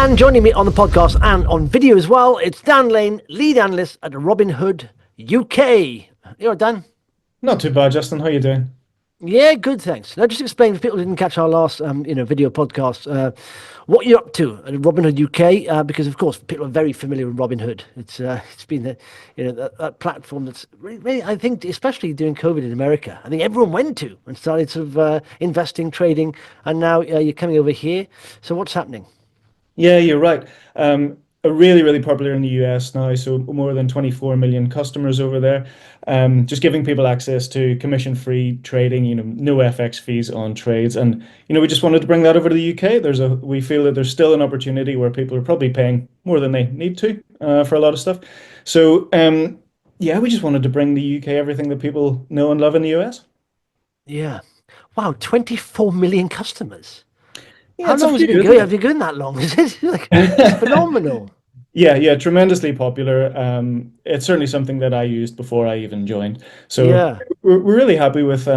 And joining me on the podcast and on video as well, it's Dan Lane, lead analyst at Robinhood UK. You're right, Dan? Not too bad, Justin. How you doing? Yeah, good, thanks. Now, just explain if people didn't catch our last, video podcast, what you're up to at Robinhood UK, because of course people are very familiar with Robinhood. It's been that platform that's really, I think, especially during COVID in America, I think everyone went to and started sort of investing, trading, and now you're coming over here. So what's happening? Yeah, you're right. Really popular in the US now, so more than 24 million customers over there. Just giving people access to commission-free trading, no FX fees on trades. And, we just wanted to bring that over to the UK. We feel that there's still an opportunity where people are probably paying more than they need to for a lot of stuff. So, yeah, we just wanted to bring the UK everything that people know and love in the US. Yeah. Wow, 24 million customers. Yeah, How it's a long has it been few, going? isn't Have you been going that long? Is it like it's phenomenal? Yeah, tremendously popular. It's certainly something that I used before I even joined. So Yeah, we're really happy with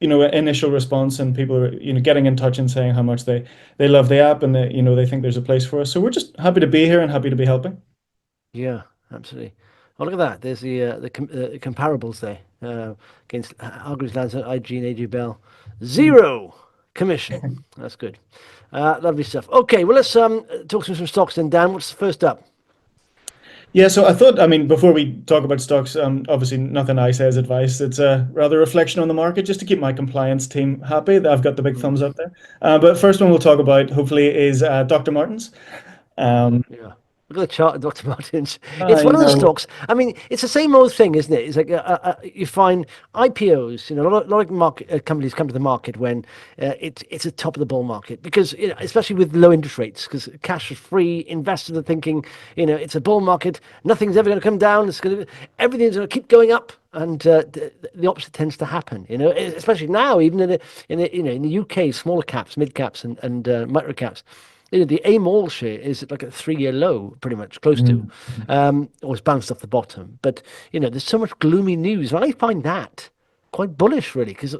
initial response and people are getting in touch and saying how much they love the app and that they think there's a place for us. So we're just happy to be here and happy to be helping. yeah, absolutely. Oh, look at that. There's the comparables there against Hargreaves Lansdown, IG and AJ Bell. Zero commission. That's good. Lovely stuff. Okay, well let's talk some stocks then. Dan, what's the first up? Yeah, so I mean, before we talk about stocks, obviously nothing I say is advice. It's a rather reflection on the market, just to keep my compliance team happy. I've got the big thumbs up there. But first one we'll talk about, hopefully, is Dr. Martens. Um, Yeah. Look at the chart of Dr. Martens. It's I one of the know. stocks. I mean, it's the same old thing, isn't it? It's like you find IPOs. A lot of market companies come to the market when it's a top of the bull market because, especially with low interest rates, because cash is free. Investors are thinking, it's a bull market. Nothing's ever going to come down. Everything's going to keep going up, and the opposite tends to happen. Especially now, even in the UK, smaller caps, mid caps, and micro caps. The AIM all share is like a 3-year low, pretty much close to, Mm. or it's bounced off the bottom. But there's so much gloomy news, and I find that quite bullish, really, because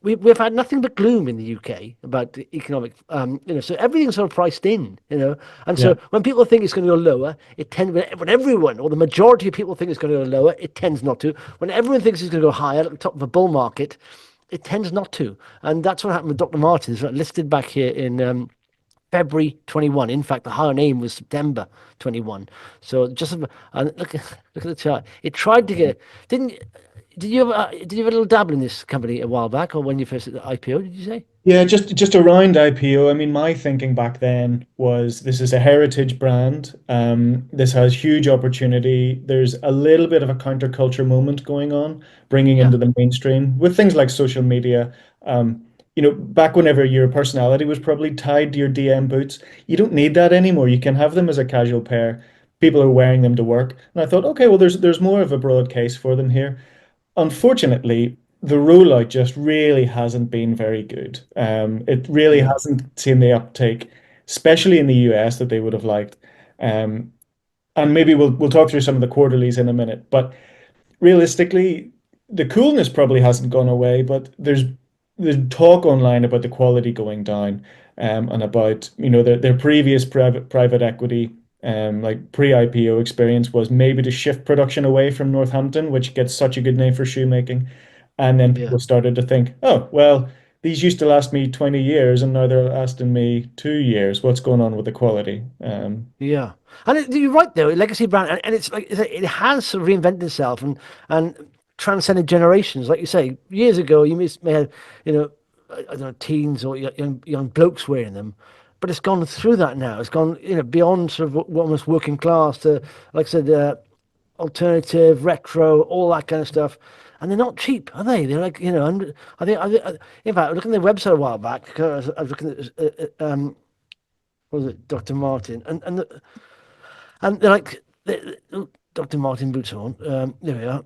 we've had nothing but gloom in the UK about the economic, so everything's sort of priced in, and Yeah. so when people think it's going to go lower, it tends when everyone or the majority of people think it's going to go lower, it tends not to. When everyone thinks it's going to go higher at the top of a bull market, it tends not to, and that's what happened with Dr. Martens, listed back here in. February 21. In fact, the higher name was September 21. So and look at the chart. It tried to get didn't did you have a little dabble in this company a while back or when you first did the IPO, did you say? Yeah, just around IPO. I mean, my thinking back then was this is a heritage brand. This has huge opportunity. There's a little bit of a counterculture moment going on, bringing Yeah. into the mainstream with things like social media. Back whenever your personality was probably tied to your DM boots, you don't need that anymore. You can have them as a casual pair. People are wearing them to work, and I thought, okay, well, there's more of a broad case for them here. Unfortunately, the rollout just really hasn't been very good. It really Yeah. hasn't seen the uptake, especially in the US, that they would have liked. Um, and maybe we'll talk through some of the quarterlies in a minute. But realistically, the coolness probably hasn't gone away, but there's talk online about the quality going down, and about their previous private equity like pre-IPO experience was maybe to shift production away from Northampton, which gets such a good name for shoemaking. And then Yeah. people started to think, oh, well, these used to last me 20 years and now they're lasting me 2 years. What's going on with the quality? Yeah. And you're right though, legacy brand, and it's like it has sort of reinvented itself and transcended generations. Like you say, years ago, you may have, I don't know, teens or young blokes wearing them, but it's gone through that now. It's gone, beyond sort of almost working class to, like I said, alternative, retro, all that kind of stuff. And they're not cheap, are they? They're like, in fact, looking at their website a while back, 'cause I was looking at, what was it, Dr. Martin, and they're like, Dr. Martin boots on. There we are.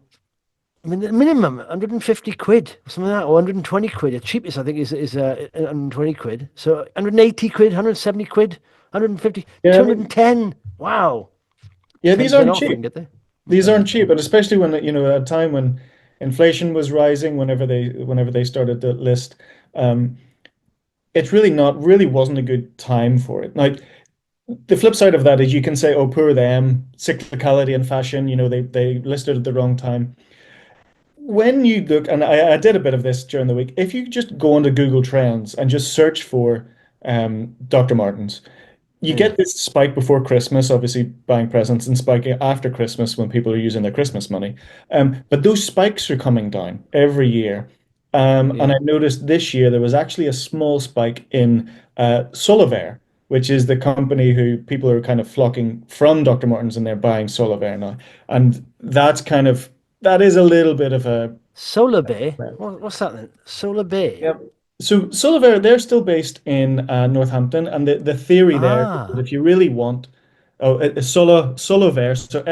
I mean, the minimum 150 quid or something like that, or 120 quid. The cheapest, I think, is 120 quid. So 180 quid, 170 quid, 150, Yeah, I mean, 210. Wow. yeah, these 10% aren't off, I can cheap. get there. These Yeah. aren't cheap, and especially when at a time when inflation was rising, whenever they started to list, um, it's really not really wasn't a good time for it. Like the flip side of that is you can say, oh, poor them, cyclicality in fashion, they listed at the wrong time. When you look, and I did a bit of this during the week, if you just go onto Google Trends and just search for Dr. Martens, you Yeah. get this spike before Christmas, obviously buying presents, and spiking after Christmas when people are using their Christmas money. But those spikes are coming down every year. And Yeah. I noticed this year there was actually a small spike in Solivare, which is the company who people are kind of flocking from Dr. Martens and they're buying Solivare now. And that is a little bit of a Solar Bay. What's that then? Solar Bay. Yep. So Solivare, they're still based in Northampton, and the theory there is that Ah, if you really want, Solovare, so Solovair. So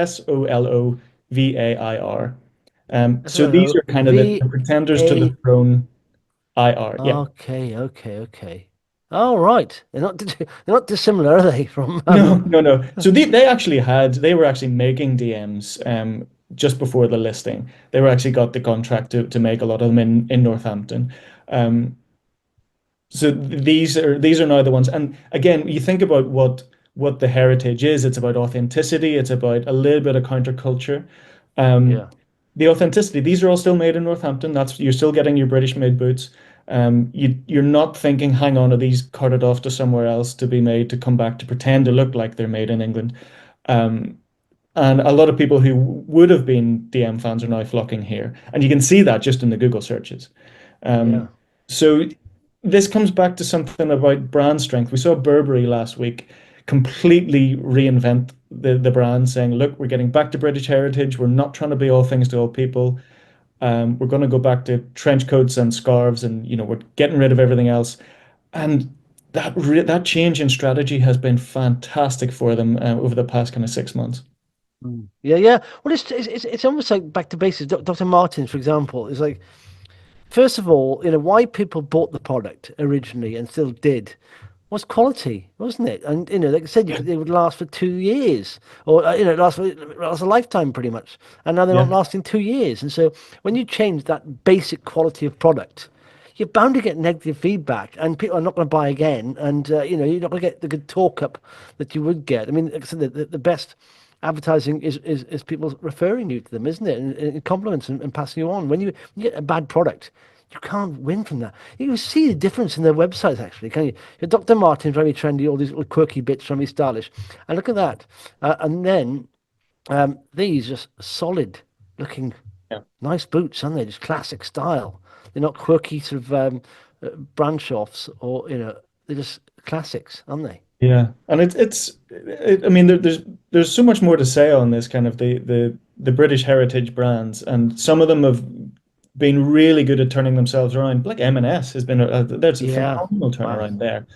these SLO are kind of V the pretenders to the A. throne. IR, yeah. Okay, okay, okay. All right. They're not dissimilar, are they? From No, no, no. So they were actually making DMs just before the listing. They were actually got the contract to make a lot of them in Northampton. Um, So these are now the ones. And again, you think about what the heritage is. It's about authenticity. It's about a little bit of counterculture. Um, Yeah, the authenticity. These are all still made in Northampton. That's you're still getting your British made boots. You're not thinking, hang on, are these carted off to somewhere else to be made to come back to pretend to look like they're made in England. Um, and a lot of people who would have been DM fans are now flocking here, and you can see that just in the Google searches. yeah. Um, so this comes back to something about brand strength. We saw Burberry last week completely reinvent the brand, saying, "Look, we're getting back to British heritage. We're not trying to be all things to all people. We're going to go back to trench coats and scarves, and we're getting rid of everything else." And that change in strategy has been fantastic for them over the past kind of 6 months. Mm. Yeah, yeah. Well, it's almost like back to basics. Dr. Martens, for example, is like first of all, why people bought the product originally and still did was quality, wasn't it? And like I said, Yeah, they would last for 2 years, or last a lifetime pretty much. And now they're not yeah, lasting 2 years. And so when you change that basic quality of product, you're bound to get negative feedback, and people are not going to buy again. And you're not going to get the good talk up that you would get. I mean, like I said, the best advertising is people referring you to them, isn't it? And compliments and passing you on. When you get a bad product, you can't win from that. You can see the difference in their websites, actually, can you? Your Dr. Martens, very trendy, all these little quirky bits, very stylish. And look at that. And then these just solid looking, yeah. nice boots, aren't they? Just classic style. They're not quirky sort of branch offs, or, they're just classics, aren't they? Yeah, and I mean, there's so much more to say on this kind of the British heritage brands, and some of them have been really good at turning themselves around. Like M&S has been there's a Yeah. phenomenal Wow. turnaround there.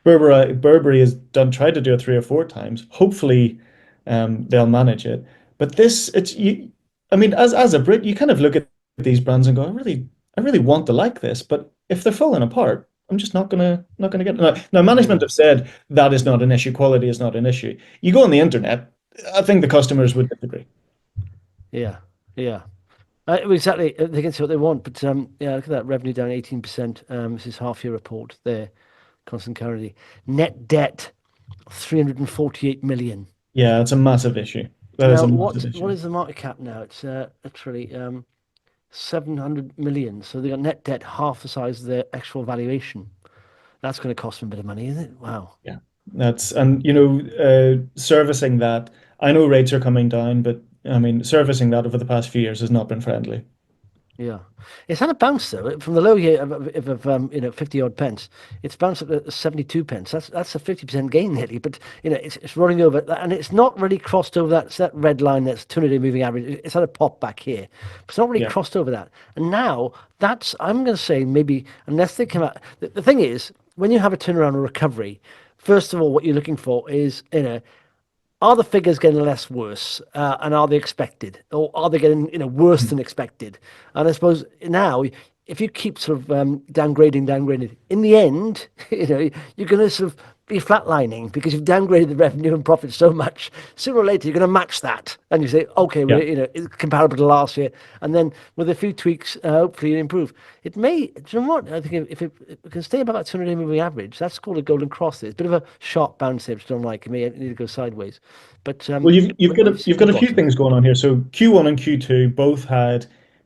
Burberry has tried to do it 3 or 4 times. Hopefully, they'll manage it. But this, it's you. I mean, as a Brit, you kind of look at these brands and go, I really want to like this, but if they're falling apart, I'm just not gonna get it. Now, management Yeah. have said that is not an issue. Quality is not an issue. You go on the internet, I think the customers would disagree. Yeah. Yeah. Well, exactly. They can say what they want, but yeah, look at that revenue down 18%. This is half year report there, constant currency. Net debt 348 million. Yeah, it's a massive issue. That is Now, a massive what issue. is the market cap now? It's literally 700 million. So they got net debt half the size of their actual valuation. That's going to cost them a bit of money, isn't it? Wow. Yeah, and servicing that. I know rates are coming down, but I mean, servicing that over the past few years has not been friendly. Yeah, it's had a bounce though from the low here of 50 odd pence. It's bounced up to 72 pence. That's a 50% gain nearly. But it's running over, and it's not really crossed over that red line that's 200-day moving average. It's had a pop back here, but it's not really Yeah, crossed over that. And now that's, I'm going to say, maybe unless they come out. The thing is, when you have a turnaround or recovery, first of all, what you're looking for is are the figures getting less worse, and are they expected, or are they getting worse than expected? And I suppose now, if you keep sort of downgrading, in the end, you're going to sort of be flatlining because you've downgraded the revenue and profit so much. Sooner or later, you're going to match that, and you say, okay, Yeah. we're it's comparable to last year, and then with a few tweaks, hopefully it improve. It may. Do you know what? I think if it can stay above that 200-day moving average, that's called a golden cross. It's a bit of a sharp bounce here, which I don't like. It may need to go sideways, but Well, when you see you've the got a few bottom, things going on here. So Q1 and Q2 both had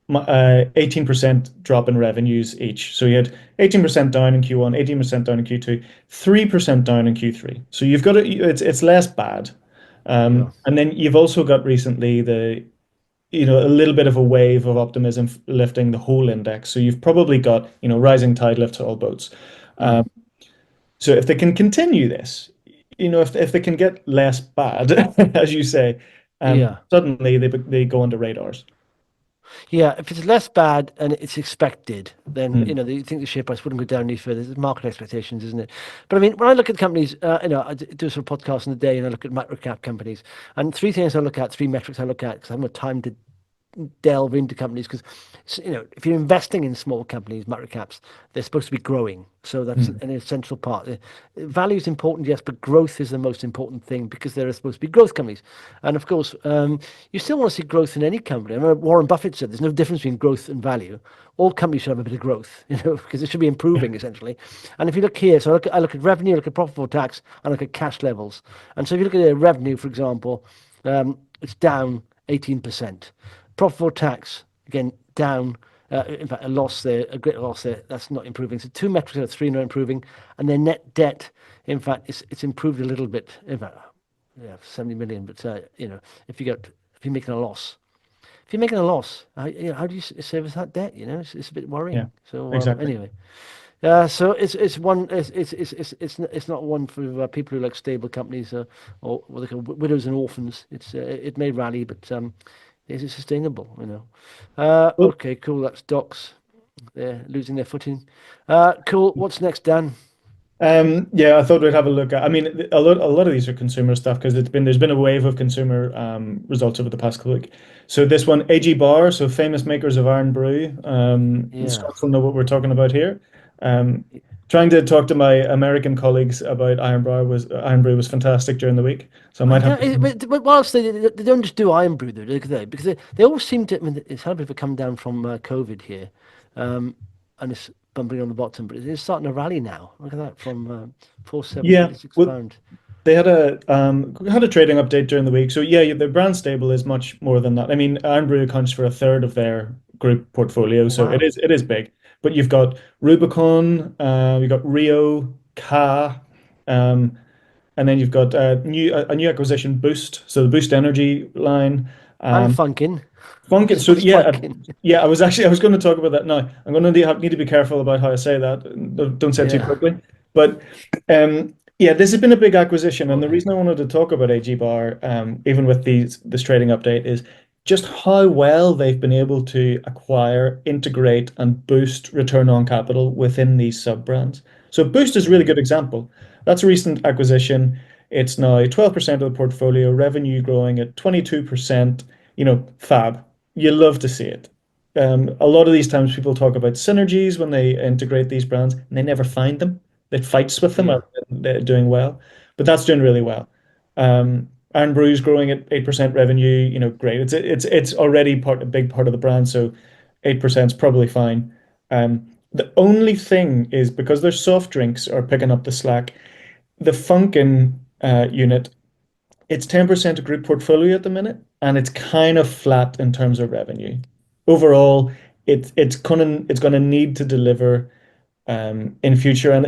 18% drop in revenues each. So you had 18% down in Q1, 18% down in Q2, 3% down in Q3. So you've got it's less bad. yeah, And then you've also got recently a little bit of a wave of optimism lifting the whole index. So you've probably got, rising tide lifts all boats. mm, So if they can continue this, if they can get less bad, as you say, yeah. suddenly they go under radars. Yeah, if it's less bad and it's expected, then Mm. you think the share price wouldn't go down any further. It's market expectations, isn't it? But I mean, when I look at companies, do some podcasts in the day, and I look at microcap companies, and three things I look at, three metrics I look at, because I haven't got time to delve into companies because if you're investing in small companies, micro caps, they're supposed to be growing. So that's Mm. an essential part. Value is important, yes, but growth is the most important thing because they're supposed to be growth companies. And of course, you still want to see growth in any company. I remember Warren Buffett said there's no difference between growth and value. All companies should have a bit of growth, because it should be improving essentially. And if you look here, so I look at revenue, I look at profit before tax, I look at cash levels. And so if you look at the revenue, for example, it's down 18%. Profit before tax, again, down. In fact, a loss there, a great loss there. That's not improving. So two metrics out of three not improving. And their net debt, in fact, it's improved a little bit. In fact, yeah, 70 million. But, if you're making a loss, how do you service that debt? It's a bit Yeah, worrying. So exactly. anyway, so it's one it's not one for people who like stable companies, or what they call widows and orphans. It may rally, but is it sustainable? Well, Okay, cool. That's docs. They're losing their footing. Cool. What's next, Dan? yeah, I thought we'd have a look at. I mean, a lot of these are consumer stuff because there's been a wave of consumer results over the past couple of weeks. So this one, AG Barr, so famous makers of iron brew. The Yeah. Scots will know what we're talking about here. Um, Trying to talk to my American colleagues about iron brew was fantastic during the week. So I I might have don't, to. but whilst they don't just do iron brew though, do they? Because they all seem to. I mean, it's had a bit of a come down from COVID here, and it's bumping on the bottom, but it's starting to rally now. Look at that, from 470, Yeah, it's well, expand. they had a trading update during the week. So yeah, the brand stable is much more than that. I mean, Irn-Bru accounts for a third of their group portfolio, so it Wow, is big. But you've got Rubicon, you've got Rio, Ka, um, and then you've got a new acquisition, Boost. So the Boost Energy line. and Um, Funkin. Funkin. So What's yeah, Funkin? yeah. I was going to talk about that now. I'm going to need to be careful about how I say that. Don't say it too Yeah. quickly. But yeah, this has been a big acquisition, and the Okay. reason I wanted to talk about AG Bar, even with this trading update, is just how well they've been able to acquire, integrate, and boost return on capital within these sub brands. So Boost is a really Mm. good example. That's a recent acquisition. It's now 12% of the portfolio, revenue growing at 22%. Fab. You love to see it. A lot of these times people talk about synergies when they integrate these brands and they never find them. It fights with them Yeah. rather than they're doing well. But that's doing really well. Iron Brew's growing at 8% revenue, great. It's already a big part of the brand, so 8% is probably fine. The only thing is because their soft drinks are picking up the slack, the Funkin unit, it's 10% of group portfolio at the minute, and it's kind of flat in terms of revenue. Overall, it's gonna need to deliver in future. And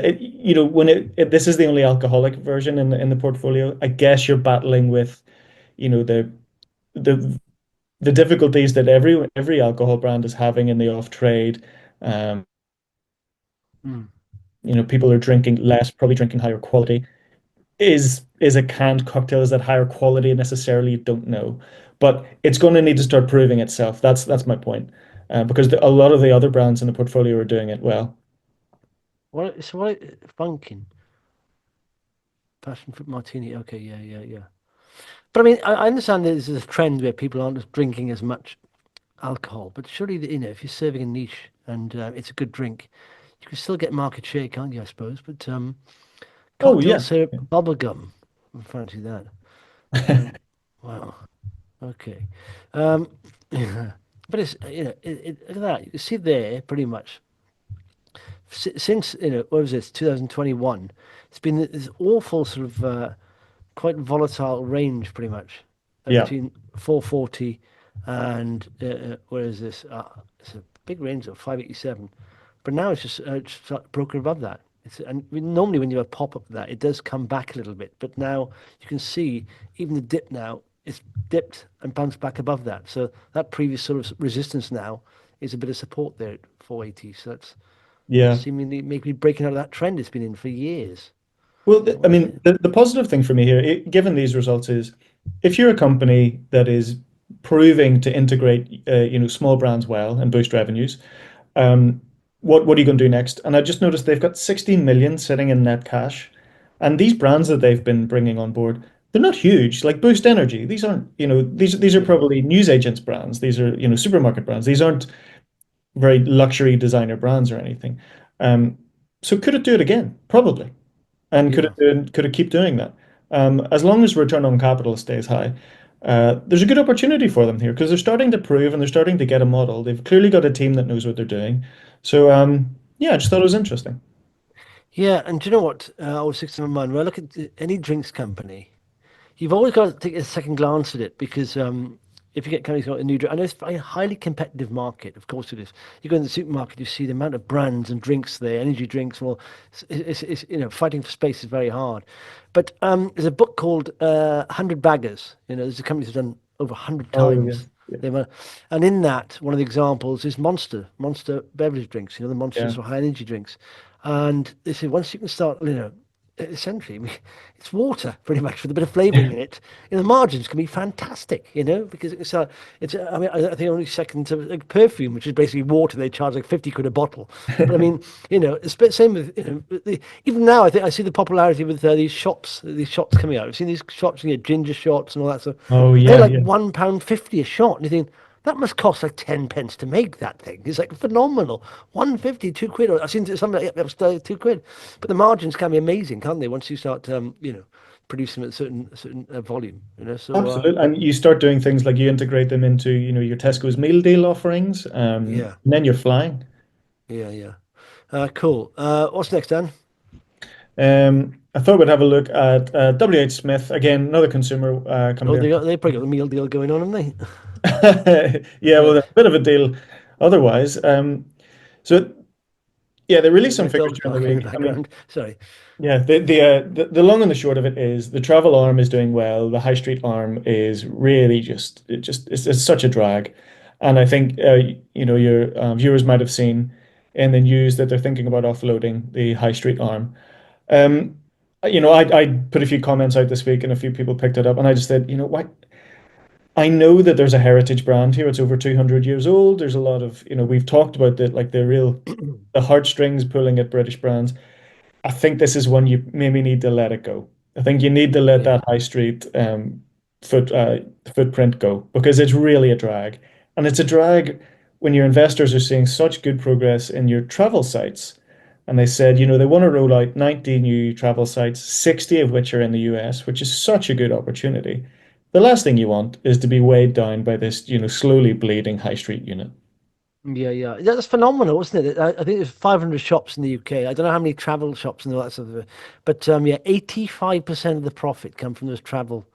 when this is the only alcoholic version in the portfolio, I guess you're battling with, you know, the the the difficulties that every alcohol brand is having in the off trade. Um, Mm. People are drinking less, probably drinking higher quality. Is a canned cocktail, is that higher quality necessarily? You don't know, but it's going to need to start proving itself. That's my point, because a lot of the other brands in the portfolio are doing it well. What Funkin? Passion fruit martini. Okay, yeah, yeah, yeah. But I mean, I understand there's a trend where people aren't drinking as much alcohol, but surely, if you're serving a niche and it's a good drink, you can still get market share, can't you? I suppose. But Oh Cocktail yeah. syrup bubblegum. Fancy that. Um, wow. Okay. Um, but it's look at that. You can see there pretty much since what was this 2021. It's been this awful sort of quite volatile range pretty much Yeah. between 440 and where is this? It's a big range of 587, but now it's broken above that. And normally when you have a pop up of that, it does come back a little bit, but now you can see even the dip now it's dipped and bounced back above that. So that previous sort of resistance now is a bit of support there at 480. So that's Yeah. seemingly maybe breaking out of that trend it's been in for years. Well, So I what do you mean, think? the positive thing for me here, given these results, is if you're a company that is proving to integrate, small brands well and boost revenues, um, what are you going to do next? And I just noticed they've got 16 million sitting in net cash, and these brands that they've been bringing on board, they're not huge. Like Boost Energy, these aren't, these are Yeah, probably newsagents brands. These are, supermarket brands. These aren't very luxury designer brands or anything. Um, so could it do it again? Probably. And yeah. could it keep doing that? As long as return on capital stays high, there's a good opportunity for them here because they're starting to prove and they're starting to get a model. They've clearly got a team that knows what they're doing. So yeah, I just thought it was interesting. Yeah, and do you know what? I was thinking in my mind, when I look at any drinks company, you've always got to take a second glance at it because if you get companies got a new drink, I know it's a highly competitive market. Of course it is. You go in the supermarket, you see the amount of brands and drinks there, energy drinks. Well, it's fighting for space is very hard. But there's a book called 100 Baggers. There's a company that's done over 100 Oh yeah, times. yeah, They were, and in that, one of the examples is Monster beverage drinks. The yeah. Monsters for high energy drinks, and they say once you can start, essentially, it's water pretty much with a bit of flavouring in it. The margins can be fantastic, because I mean, I think only second to like perfume, which is basically water. They charge like 50 quid a bottle. But I mean, it's the same with, even now, I think I see the popularity with these shots coming out. I've seen these shots, ginger shots and all that stuff. Oh They're yeah, like yeah. £1.50 a shot. And you think, that must cost like 10 pence to make that thing. It's like phenomenal. 150, 2 quid. I've seen something like that, 2 quid. But the margins can be amazing, can't they? Once you start, producing at a certain volume, So, Absolutely. And you start doing things like you integrate them into, your Tesco's meal deal offerings, yeah, and then you're flying. yeah, yeah. Cool. What's next, Dan? I thought we'd have a look at WH Smith again, another consumer Oh, company. they probably got the meal deal going on, haven't they? Yeah, well, a bit of a deal otherwise. So yeah, they released some My figures dog's during the barking in the week. I mean, background. Sorry. yeah, the long and the short of it is the travel arm is doing well. The high street arm is really it's such a drag. And I think your viewers might have seen in the news that they're thinking about offloading the high street arm. Um, I put a few comments out this week and a few people picked it up, and I just said, what? I know that there's a heritage brand here. It's over 200 years old. There's a lot of, we've talked about the heartstrings pulling at British brands. I think this is one you maybe need to let it go. I think you need to let Yeah. that high street foot footprint go because it's really a drag. And it's a drag when your investors are seeing such good progress in your travel sites. And they said, they want to roll out 90 new travel sites, 60 of which are in the US, which is such a good opportunity. The last thing you want is to be weighed down by this, slowly bleeding high street unit. Yeah, yeah. That's phenomenal, isn't it? I think there's 500 shops in the UK. I don't know how many travel shops and all that sort of, but yeah, 85% of the profit come from those travel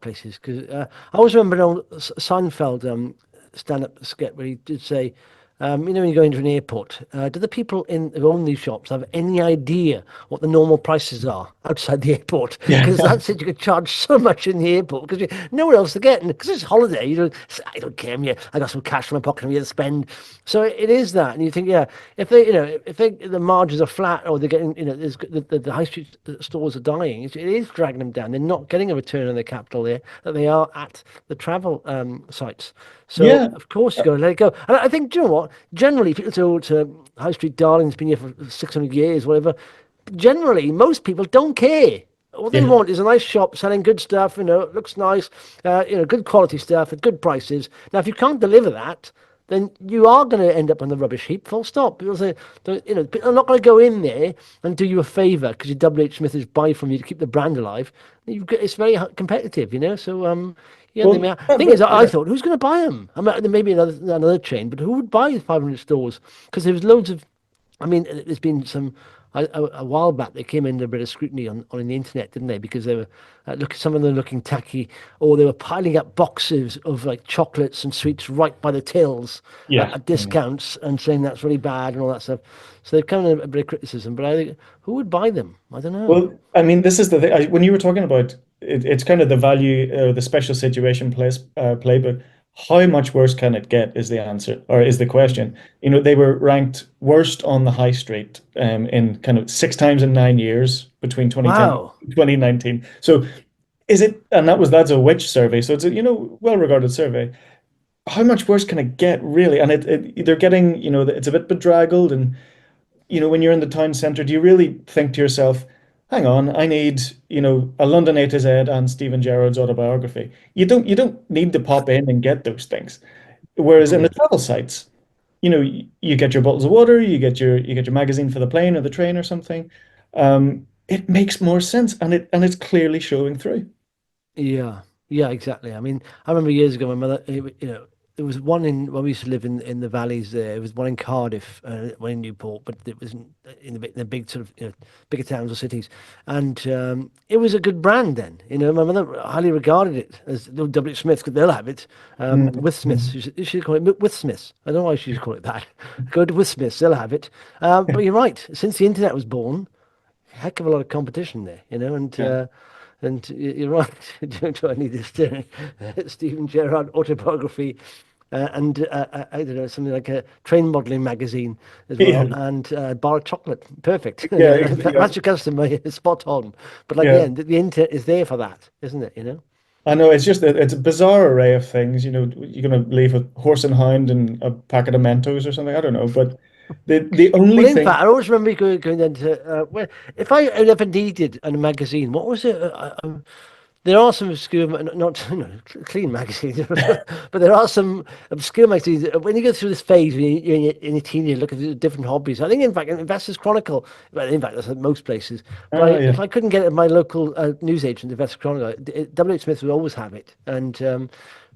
places. Because I always remember an old Seinfeld stand-up skit where he did say, when you go into an airport, do the people who own these shops have any idea what the normal prices are outside the airport? Yeah. Because that's it, you could charge so much in the airport because nowhere else to get. And because it's holiday, I don't care. Yeah, I got some cash in my pocket. I'm here to spend. So it is that, and you think, yeah, if the margins are flat or they're getting, the high street stores are dying, it is dragging them down. They're not getting a return on their capital there that they are at the travel sites. So Yeah. of course you got to let it go. And I think, do you know what? Generally, people to High Street Darling's been here for 600 years, whatever. Generally, most people don't care. All they Yeah. want is a nice shop selling good stuff. It looks nice. Good quality stuff at good prices. Now, if you can't deliver that, then you are going to end up on the rubbish heap. Full stop. People say, people are not going to go in there and do you a favour because your WH Smith is buy from you to keep the brand alive. It's very competitive, So yeah, they Well, may. Thing is, I yeah. thought, who's going to buy them? I mean, there may be another chain, but who would buy 500 stores? Because there was loads of. I mean, there's been some a while back. They came under a bit of scrutiny on the internet, didn't they? Because they were some of them looking tacky, or they were piling up boxes of like chocolates and sweets right by the tills Yeah. at discounts and saying that's really bad and all that stuff. So they've come under a bit of criticism. But I think who would buy them? I don't know. Well, I mean, this is the thing. When you were talking about it, it's kind of the value, the special situation playbook. How much worse can it get is the answer, or is the question. They were ranked worst on the high street in kind of 6 times in 9 years between 2010 Wow. and 2019. So is it, and that's a Which survey, so it's a, well-regarded survey. How much worse can it get, really? And they're getting, it's a bit bedraggled, and when you're in the town centre, do you really think to yourself, hang on, I need, a London A to Z and Stephen Gerrard's autobiography. You don't need to pop in and get those things. Whereas in the Mm. travel sites, you get your bottles of water, you get your magazine for the plane or the train or something. It makes more sense, and it's clearly showing through. Yeah, yeah, exactly. I mean, I remember years ago, my mother, there was one in when we used to live in the valleys there. It was one in Cardiff, one in Newport, but it was in the big sort of bigger towns or cities, and it was a good brand then. My mother highly regarded it as the W. Smiths, because they'll have it with Smiths. Mhm. You should call it with Smiths. I don't know why she should call it that. Go to with Smiths, they'll have it. But you're right. Since the internet was born, heck of a lot of competition there, Yeah. and you're right. Do I need this Stephen Gerrard autobiography, and I don't know, something like a train modelling magazine as Yeah. well, and bar of chocolate. Perfect. Yeah. That's your customer, spot on. But like, Yeah. yeah, the internet is there for that, isn't it? I know it's just that it's a bizarre array of things. You're gonna leave a horse and hound and a packet of Mentos or something. I don't know, but the only Well, in thing, fact, I always remember going down to if I ever needed a magazine, what was it? There are some obscure, not clean magazines, but there are some obscure magazines. When you go through this phase, when you're in your teen, you look at different hobbies. I think, in fact, Investors Chronicle, well, in fact, that's at most places. But if yeah, I couldn't get it at my local newsagent, Investors Chronicle, W.H. Smith would always have it.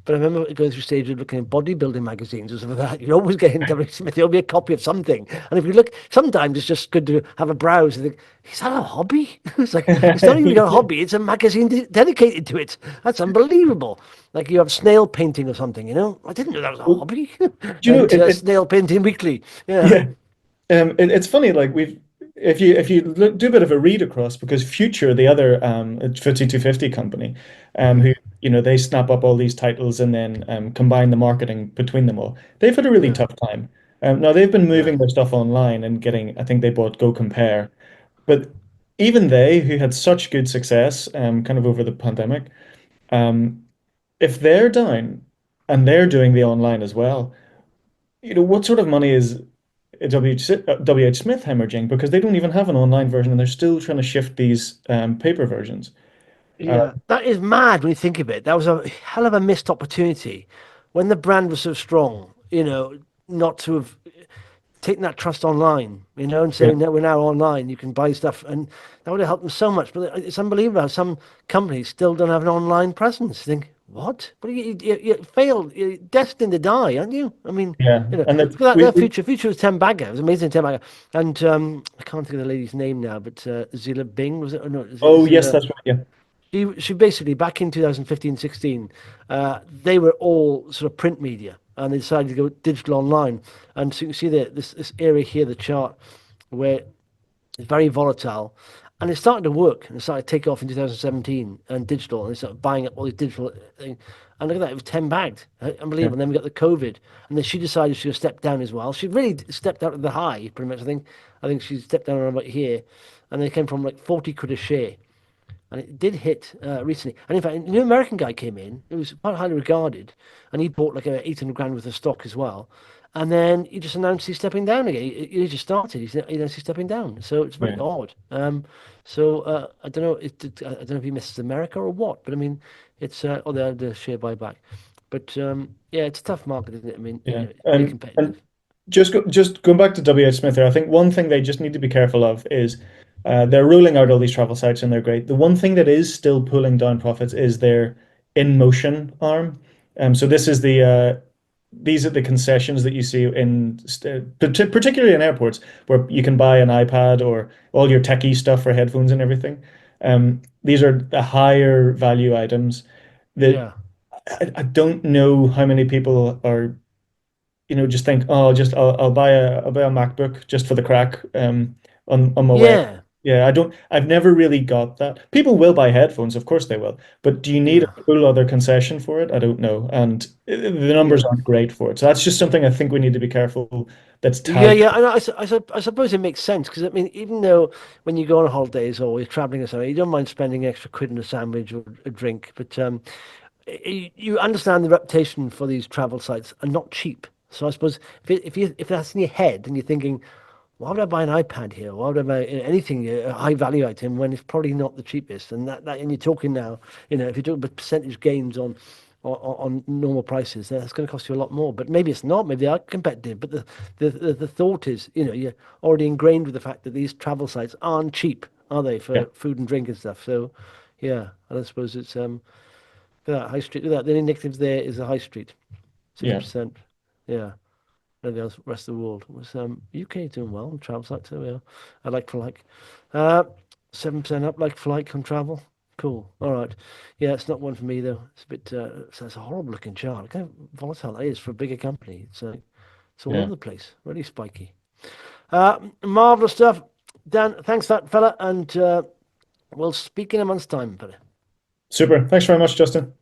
But I remember going through stages of looking at bodybuilding magazines or something like that. You'd always get in W. Smith. There'll be a copy of something. And if you look, sometimes it's just good to have a browse and think, is that a hobby? It's like, it's not even a hobby. It's a magazine dedicated to it. That's unbelievable. Like you have snail painting or something. I didn't know that was a well, hobby. do you know And it? snail painting weekly. Yeah. Yeah, it's funny. Like if you do a bit of a read across, because Future, the other FTSE 250 company, who they snap up all these titles and then combine the marketing between them all. They've had a really Yeah. tough time. Now they've been Yeah. moving their stuff online and getting. I think they bought Go Compare, but even they, who had such good success, kind of over the pandemic, um, if they're down and they're doing the online as well, what sort of money is WH Smith hemorrhaging, because they don't even have an online version and they're still trying to shift these paper versions. Uh, Yeah, that is mad when you think of it. That was a hell of a missed opportunity when the brand was so strong, not to have taken that trust online, and yeah, saying that we're now online, you can buy stuff, and that would have helped them so much. But it's unbelievable how some companies still don't have an online presence. You think, what? But you failed. You're destined to die, aren't you? I mean, yeah, look and at that that. we, Their we future was 10 bagger. It was amazing 10 bagger. And I can't think of the lady's name now, but Zila Bing was it? Or no, oh yes, Zila. that's right. Yeah, She basically back in 2015, 16, they were all sort of print media, and they decided to go digital online. And so you can see this area here, the chart, where it's very volatile, and it started to work, and it started to take off in 2017 and digital, and they started buying up all these digital things. And look at that, it was 10 bagged, yeah, unbelievable. And then we got the COVID, and then she decided she would step down as well. She really stepped out of the high, pretty much. I think she stepped down around about here, and they came from like 40 quid a share, and it did hit recently. And in fact, a new American guy came in who was quite highly regarded, and he bought like a 800 grand worth of stock as well. And then he just announced he's stepping down again. He just started. He announced he's stepping down. So it's very yeah. odd. So I don't know. I don't know if he misses America or what. But I mean, it's the share buyback. But yeah, it's a tough market, isn't it? I mean, Yeah. very And competitive. just going back to WH Smith there, I think one thing they just need to be careful of is they're ruling out all these travel sites and they're great. The one thing that is still pulling down profits is their InMotion arm. So this is these are the concessions that you see in particularly in airports where you can buy an iPad or all your techie stuff for headphones and everything. These are the higher value items that Yeah. I don't know how many people are just think, oh, I'll buy a MacBook just for the crack, on my way. Yeah. Yeah, I've never really got that. People will buy headphones, of course they will, but do you need Yeah. a full other concession for it? I don't know, and the numbers Yeah. aren't great for it. So that's just something I think we need to be careful that's Yeah, tied. yeah, and I suppose it makes sense because I mean, even though when you go on holidays or you're traveling or something, you don't mind spending extra quid on a sandwich or a drink, but you understand the reputation for these travel sites are not cheap. So I suppose if that's in your head and you're thinking, why would I buy an iPad here? Why would I buy anything a high value item when it's probably not the cheapest? And and you're talking now, if you're talking about percentage gains on normal prices, that's going to cost you a lot more. But maybe it's not. Maybe they are competitive. But the thought is, you're already ingrained with the fact that these travel sites aren't cheap, are they, Yeah, for food and drink and stuff? So, yeah, and I suppose it's that high street. The only negatives there is the high street, yeah, 6%. Yeah. Everything else, rest of the world was UK doing well on travel sites. There we are. I like for like, 7% up like for like on travel. Cool. All right. Yeah, it's not one for me though. It's a bit. It's a horrible looking chart. Look how volatile it is for a bigger company. It's all over yeah. the place. Really spiky. Marvelous stuff. Dan, thanks for that fella, and we'll speak in a month's time, fella. Super. Thanks very much, Justin.